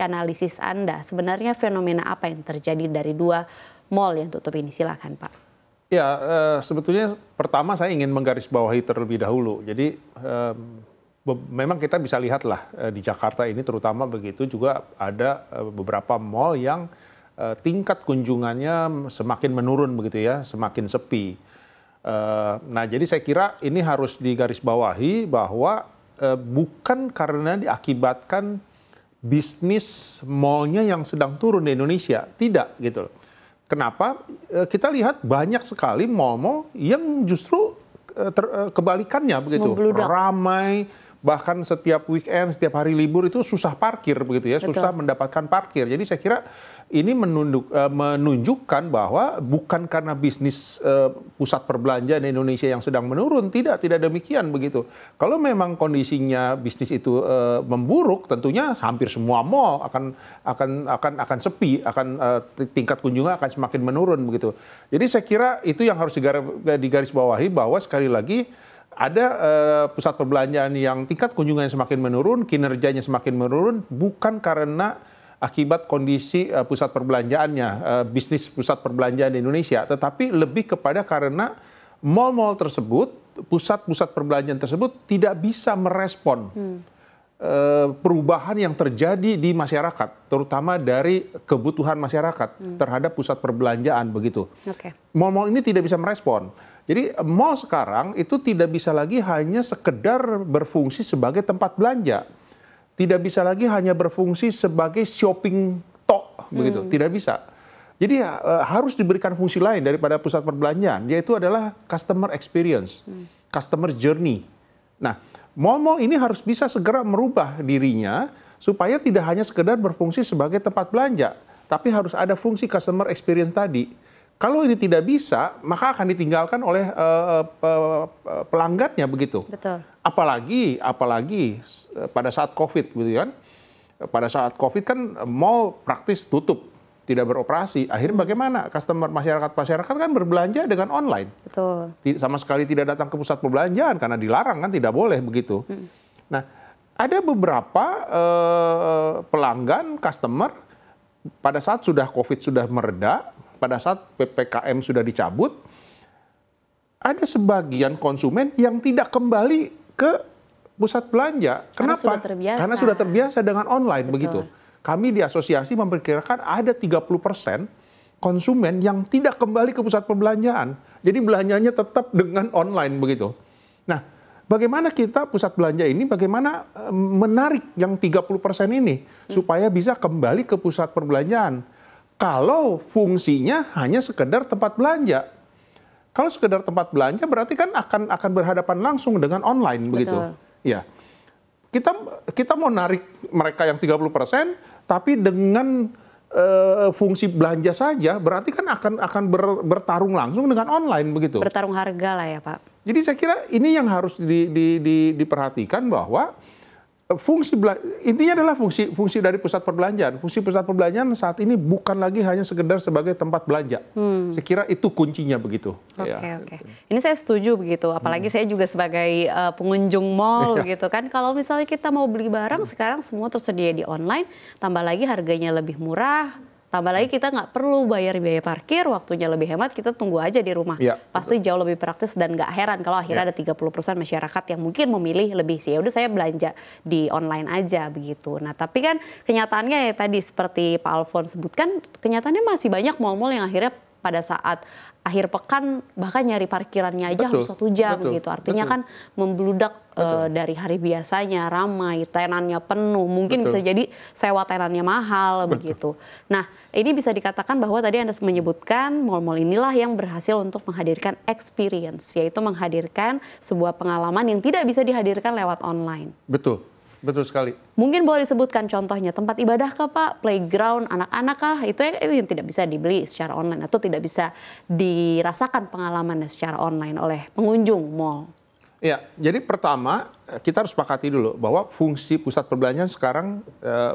analisis Anda, sebenarnya fenomena apa yang terjadi dari 2 mall yang tutup ini? Silakan, Pak. Ya, sebetulnya pertama saya ingin menggarisbawahi terlebih dahulu. Jadi memang kita bisa lihatlah di Jakarta ini terutama begitu juga ada beberapa mall yang tingkat kunjungannya semakin menurun begitu ya, semakin sepi. Nah, jadi saya kira ini harus digarisbawahi bahwa bukan karena diakibatkan bisnis mallnya yang sedang turun di Indonesia, tidak gitu. Kenapa? Kita lihat banyak sekali mall-mall yang justru kebalikannya begitu, ramai, bahkan setiap weekend, setiap hari libur itu susah parkir begitu ya, susah mendapatkan parkir. Jadi saya kira ini menunjukkan bahwa bukan karena bisnis pusat perbelanjaan di Indonesia yang sedang menurun, tidak demikian begitu. Kalau memang kondisinya bisnis itu memburuk, tentunya hampir semua mall akan sepi, tingkat kunjungan akan semakin menurun begitu. Jadi saya kira itu yang harus digarisbawahi bahwa sekali lagi ada pusat perbelanjaan yang tingkat kunjungannya semakin menurun, kinerjanya semakin menurun, bukan karena akibat kondisi pusat perbelanjaannya, bisnis pusat perbelanjaan di Indonesia, tetapi lebih kepada karena mall-mall tersebut, pusat-pusat perbelanjaan tersebut tidak bisa merespon perubahan yang terjadi di masyarakat, terutama dari kebutuhan masyarakat terhadap pusat perbelanjaan begitu. Mall-mall ini tidak bisa merespon. Jadi mall sekarang itu tidak bisa lagi hanya sekedar berfungsi sebagai tempat belanja. Tidak bisa lagi hanya berfungsi sebagai shopping tok begitu, tidak bisa. Jadi harus diberikan fungsi lain daripada pusat perbelanjaan, yaitu adalah customer experience, customer journey. Nah, mall-mall ini harus bisa segera merubah dirinya supaya tidak hanya sekedar berfungsi sebagai tempat belanja, tapi harus ada fungsi customer experience tadi. Kalau ini tidak bisa, maka akan ditinggalkan oleh pelanggannya begitu. Betul. Apalagi pada saat COVID gitu kan. Pada saat COVID kan mall praktis tutup, tidak beroperasi. Akhirnya bagaimana? Masyarakat kan berbelanja dengan online. Betul. Sama sekali tidak datang ke pusat perbelanjaan karena dilarang kan, tidak boleh begitu. Nah, ada beberapa pelanggan, customer pada saat sudah COVID sudah mereda, pada saat PPKM sudah dicabut, ada sebagian konsumen yang tidak kembali ke pusat belanja. Kenapa? Karena sudah terbiasa dengan online. Begitu. Kami di asosiasi memperkirakan ada 30% konsumen yang tidak kembali ke pusat perbelanjaan. Jadi belanjanya tetap dengan online begitu. Nah, bagaimana kita pusat belanja ini, bagaimana menarik yang 30% ini supaya bisa kembali ke pusat perbelanjaan? Kalau fungsinya hanya sekedar tempat belanja. Kalau sekedar tempat belanja berarti kan akan berhadapan langsung dengan online begitu. Ya. Kita mau narik mereka yang 30%, tapi dengan fungsi belanja saja berarti kan akan bertarung langsung dengan online begitu. Bertarung harga lah ya, Pak. Jadi saya kira ini yang harus diperhatikan bahwa intinya adalah fungsi dari pusat perbelanjaan. Fungsi pusat perbelanjaan saat ini bukan lagi hanya sekedar sebagai tempat belanja. Saya kira itu kuncinya begitu. Oke. Ini saya setuju begitu. Apalagi saya juga sebagai pengunjung mall gitu kan. Kalau misalnya kita mau beli barang sekarang semua tersedia di online, tambah lagi harganya lebih murah. Tambah lagi kita nggak perlu bayar biaya parkir, waktunya lebih hemat, kita tunggu aja di rumah. Pasti jauh lebih praktis dan nggak heran kalau akhirnya ada 30% masyarakat yang mungkin memilih lebih sih. Ya udah saya belanja di online aja begitu. Nah, tapi kan kenyataannya ya tadi seperti Pak Alfon sebutkan, kenyataannya masih banyak mall-mall yang akhirnya pada saat akhir pekan bahkan nyari parkirannya aja harus 1 jam gitu. Artinya kan membludak dari hari biasanya, ramai, tenannya penuh, mungkin bisa jadi sewa tenannya mahal begitu. Nah, ini bisa dikatakan bahwa tadi Anda menyebutkan mall-mall inilah yang berhasil untuk menghadirkan experience, yaitu menghadirkan sebuah pengalaman yang tidak bisa dihadirkan lewat online. Betul sekali. Mungkin boleh disebutkan contohnya, tempat ibadah kah Pak, playground anak-anak kah, itu yang tidak bisa dibeli secara online atau tidak bisa dirasakan pengalamannya secara online oleh pengunjung mall. Ya, jadi pertama kita harus sepakati dulu bahwa fungsi pusat perbelanjaan sekarang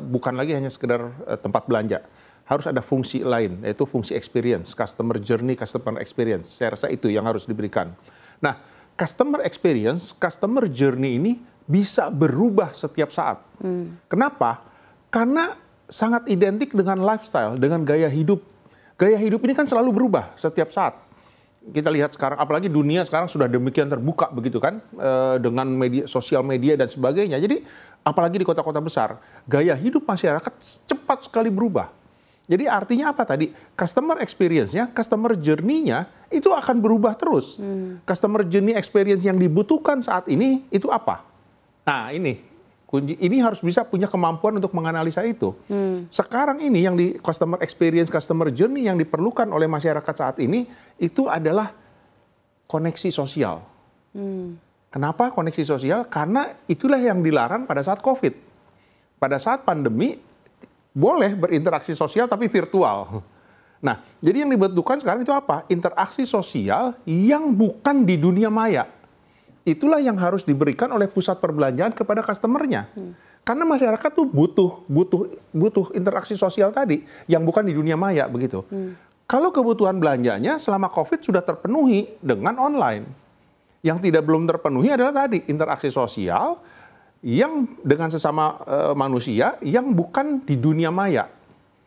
bukan lagi hanya sekedar tempat belanja. Harus ada fungsi lain, yaitu fungsi experience, customer journey, customer experience. Saya rasa itu yang harus diberikan. Nah, customer experience, customer journey ini bisa berubah setiap saat. Kenapa? Karena sangat identik dengan lifestyle, dengan gaya hidup. Gaya hidup ini kan selalu berubah setiap saat. Kita lihat sekarang, apalagi dunia sekarang sudah demikian terbuka begitu kan, dengan media, sosial media dan sebagainya. Jadi apalagi di kota-kota besar, gaya hidup masyarakat cepat sekali berubah. Jadi artinya apa tadi? Customer experience-nya, customer journey-nya itu akan berubah terus. Customer journey experience yang dibutuhkan saat ini itu apa? Nah ini, kunci ini harus bisa punya kemampuan untuk menganalisa itu. Sekarang ini yang di customer experience, customer journey yang diperlukan oleh masyarakat saat ini itu adalah koneksi sosial. Kenapa koneksi sosial? Karena itulah yang dilarang pada saat COVID. Pada saat pandemi boleh berinteraksi sosial tapi virtual. Nah, jadi yang dibutuhkan sekarang itu apa? Interaksi sosial yang bukan di dunia maya. Itulah yang harus diberikan oleh pusat perbelanjaan kepada customernya. Karena masyarakat tuh butuh interaksi sosial tadi yang bukan di dunia maya begitu. Kalau kebutuhan belanjanya selama COVID sudah terpenuhi dengan online. Yang belum terpenuhi adalah tadi interaksi sosial yang dengan sesama manusia yang bukan di dunia maya.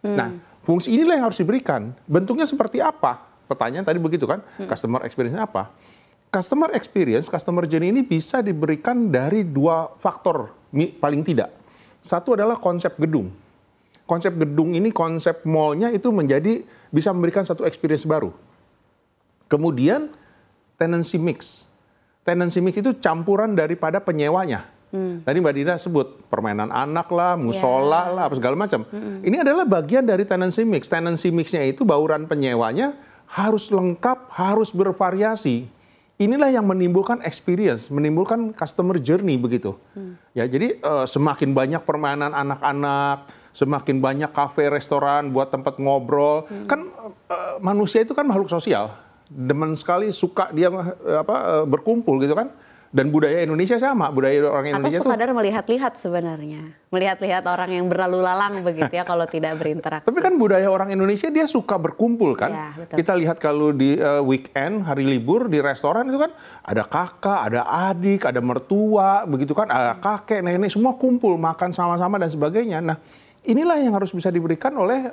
Nah, fungsi inilah yang harus diberikan. Bentuknya seperti apa? Pertanyaan tadi begitu kan, customer experience-nya apa? Customer experience, customer journey ini bisa diberikan dari dua faktor paling tidak. Satu adalah konsep gedung. Konsep gedung ini, konsep mall-nya itu bisa memberikan satu experience baru. Kemudian tenancy mix. Tenancy mix itu campuran daripada penyewanya. Tadi Mbak Dina sebut permainan anak lah, musola lah, apa segala macam. Ini adalah bagian dari tenancy mix. Tenancy mix-nya itu bauran penyewanya harus lengkap, harus bervariasi. Inilah yang menimbulkan experience, menimbulkan customer journey begitu. Ya, jadi semakin banyak permainan anak-anak, semakin banyak kafe, restoran buat tempat ngobrol. Kan manusia itu kan makhluk sosial. Demen sekali suka dia berkumpul gitu kan. Dan budaya Indonesia sama, budaya orang Indonesia atau sekadar melihat-lihat sebenarnya. Melihat-lihat orang yang berlalu lalang begitu ya kalau tidak berinteraksi. Tapi kan budaya orang Indonesia dia suka berkumpul kan. Ya, betul. Kita lihat kalau di weekend, hari libur di restoran itu kan ada kakak, ada adik, ada mertua, begitu kan, ada kakek, nenek, semua kumpul makan sama-sama dan sebagainya. Nah, inilah yang harus bisa diberikan oleh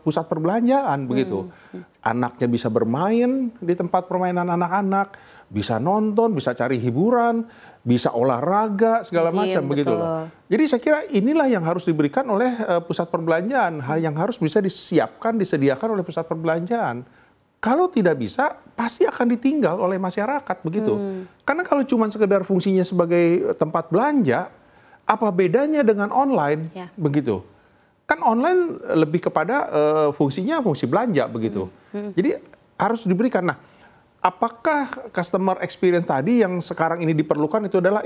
pusat perbelanjaan begitu. Anaknya bisa bermain di tempat permainan anak-anak, bisa nonton, bisa cari hiburan, bisa olahraga, segala macam begitu loh. Jadi saya kira inilah yang harus diberikan oleh pusat perbelanjaan, hal yang harus bisa disediakan oleh pusat perbelanjaan. Kalau tidak bisa, pasti akan ditinggal oleh masyarakat begitu. Karena kalau cuma sekedar fungsinya sebagai tempat belanja, apa bedanya dengan online begitu? Kan online lebih kepada fungsinya fungsi belanja begitu. Jadi harus diberikan. Nah, apakah customer experience tadi yang sekarang ini diperlukan itu adalah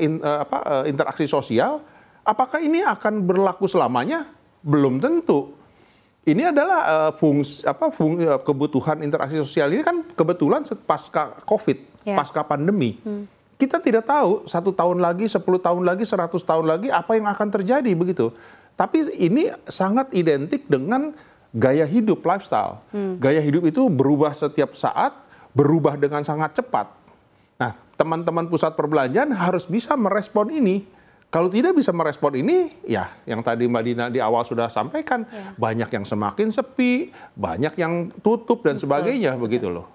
interaksi sosial? Apakah ini akan berlaku selamanya? Belum tentu. Ini adalah kebutuhan interaksi sosial ini kan kebetulan pasca COVID, pasca pandemi. Kita tidak tahu 1 tahun lagi, 10 tahun lagi, 100 tahun lagi apa yang akan terjadi begitu. Tapi ini sangat identik dengan gaya hidup, lifestyle. Gaya hidup itu berubah setiap saat, berubah dengan sangat cepat. Nah, teman-teman pusat perbelanjaan harus bisa merespon ini. Kalau tidak bisa merespon ini, ya yang tadi Mbak Dina di awal sudah sampaikan, banyak yang semakin sepi, banyak yang tutup dan sebagainya, begitu loh.